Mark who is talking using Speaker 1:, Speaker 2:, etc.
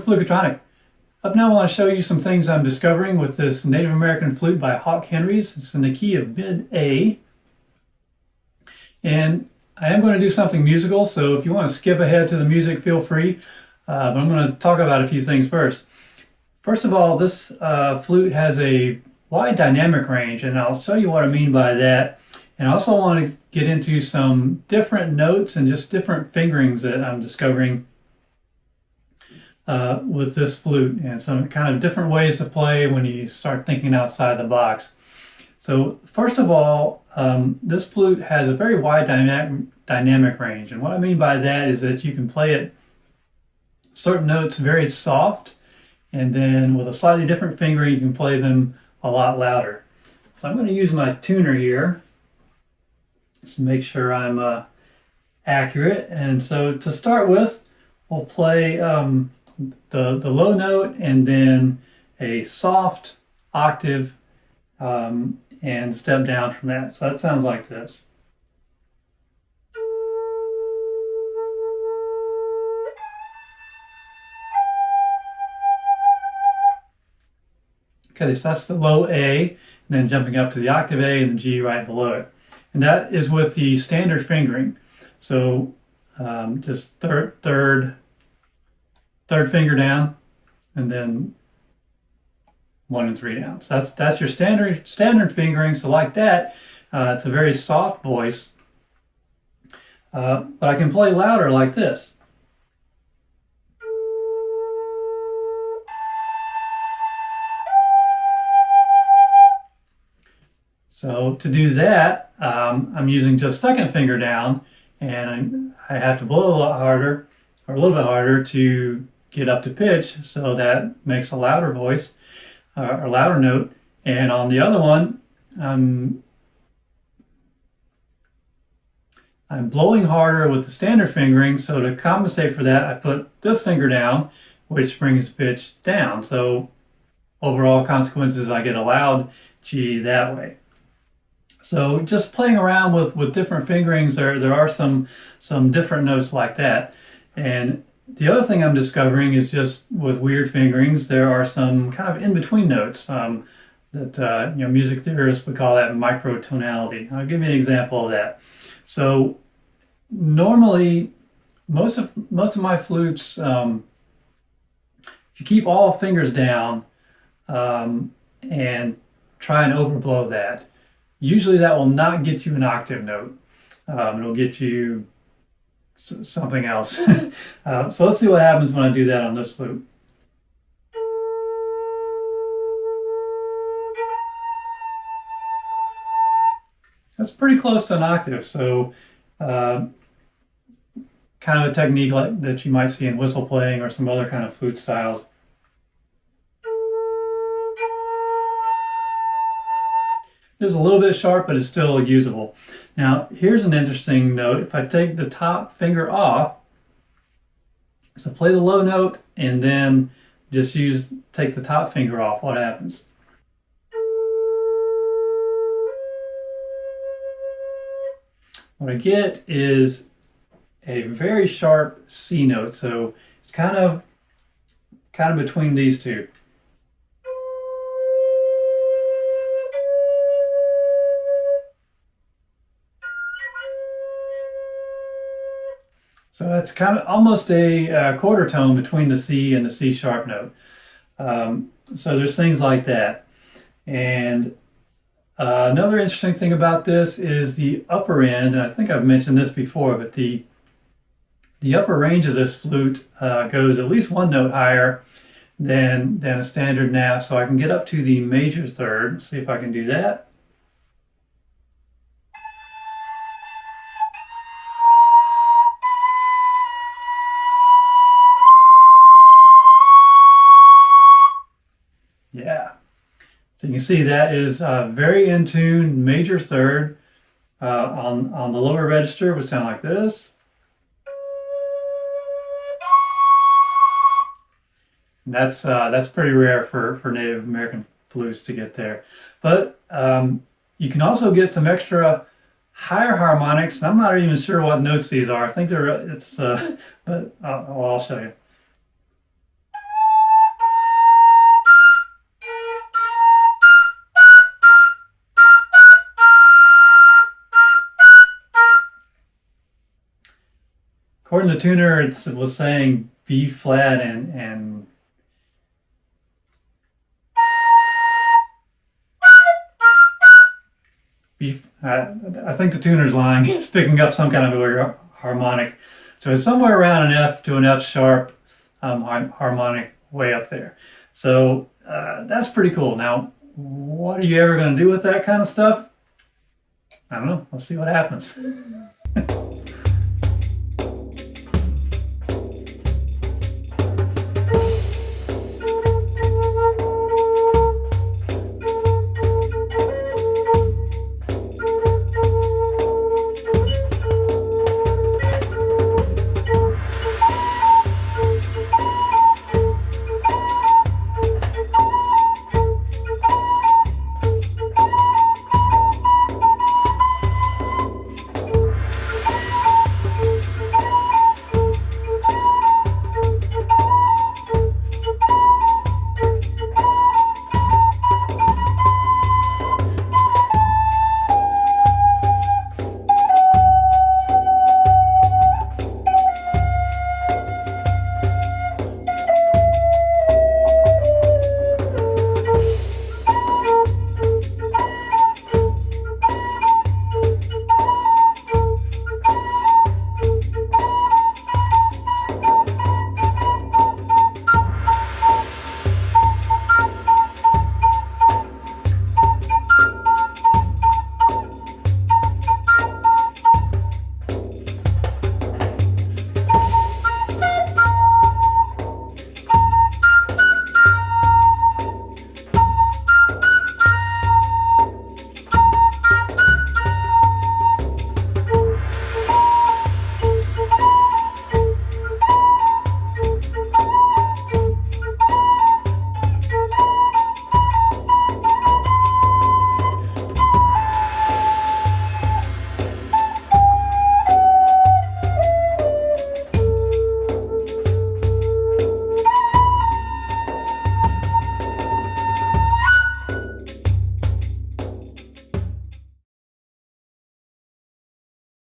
Speaker 1: Fluketronic. Up now I want to show you some things I'm discovering with this Native American flute by Hawk Henries. It's in the key of mid A. And I am going to do something musical, so if you want to skip ahead to the music, feel free. But I'm going to talk about a few things first. First of all, this flute has a wide dynamic range, and I'll show you what I mean by that. And I also want to get into some different notes and just different fingerings that I'm discovering with this flute, and some kind of different ways to play when you start thinking outside the box. So first of all, this flute has a very wide dynamic range, and what I mean by that is that you can play it certain notes very soft, and then with a slightly different fingering you can play them a lot louder. So I'm going to use my tuner here just to make sure I'm accurate. And so to start with, we'll play the low note and then a soft octave and step down from that. So that sounds like this. Okay, so that's the low A, and then jumping up to the octave A and the G right below it. And that is with the standard fingering. So just third finger down, and then 1 and 3 down. So that's your standard fingering. So like that, it's a very soft voice. But I can play louder like this. So to do that, I'm using just second finger down, and I have to blow a lot harder, or a little bit harder, to get up to pitch, so that makes a louder voice, or louder note. And on the other one, I'm blowing harder with the standard fingering, so to compensate for that, I put this finger down, which brings the pitch down. So overall consequences, I get a loud G that way. So just playing around with different fingerings, there are some different notes like that. And the other thing I'm discovering is just with weird fingerings, there are some kind of in-between notes that music theorists would call that microtonality. I'll give you an example of that. So normally, most of my flutes, if you keep all fingers down and try and overblow that, usually that will not get you an octave note. It'll get you something else. So let's see what happens when I do that on this flute. That's pretty close to an octave. So kind of a technique like that you might see in whistle playing or some other kind of flute styles. It's a little bit sharp, but it's still usable. Now, here's an interesting note. If I take the top finger off, so play the low note and then just take the top finger off, what happens? What I get is a very sharp C note. So it's kind of between these two. So that's kind of almost a quarter tone between the C and the C sharp note. So there's things like that. And another interesting thing about this is the upper end, and I think I've mentioned this before, but the upper range of this flute goes at least one note higher than a standard NAF. So I can get up to the major third. See if I can do that. Yeah, so you can see that is very in tune, major third on the lower register, would sound like this. And that's pretty rare for Native American flutes to get there. But you can also get some extra higher harmonics. I'm not even sure what notes these are. I think but I'll show you. According to tuner, it was saying B flat and B. I think the tuner's lying. It's picking up some kind of a harmonic. So it's somewhere around an F to an F sharp harmonic way up there. So that's pretty cool. Now, what are you ever going to do with that kind of stuff? I don't know. Let's see what happens.